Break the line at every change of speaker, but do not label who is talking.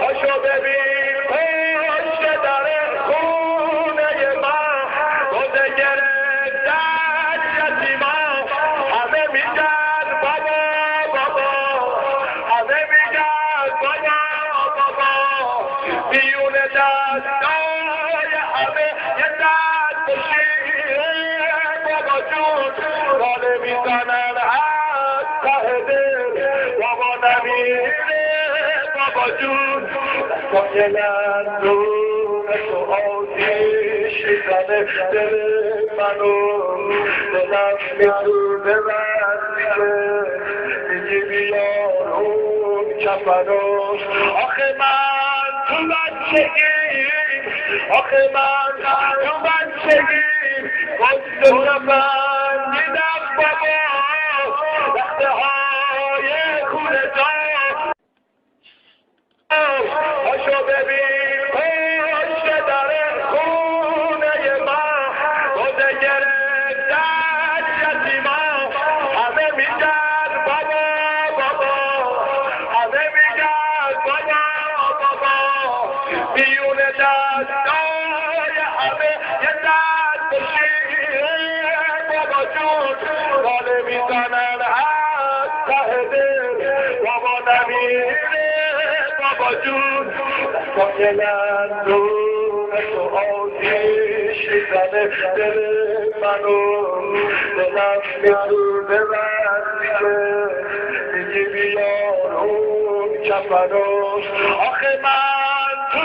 پاشو ببین پشت در خونه من روزه گرفتن یتیما همه میگن بابا بابا همه میگن بابا بابا بیون دستای همه یه دست بشیره بابا جون راله میزنن از ته دل بابا نمیره بابا جون دستای لندون تو آتیش زنه دل منو دلم میسوزه وقتی میگی بیار اون کفنوش آخه من تو بچگی آخه من تو بچگی گفت نفندیدم بابا وقته های خونه جا پاشو ببین پشت در خونه من روزه گرفتن یتیما همه میگن بابا بابا همه میگن بابا بابا بیون دستای همه یه دست بشیره بابا جون راله میزنن از ته دل بابا نمیره بابا جون دستای لندون تو آتیش زنه دل منو دلم میسوزه وقتی که میگی بیار اون کفنوش آخه من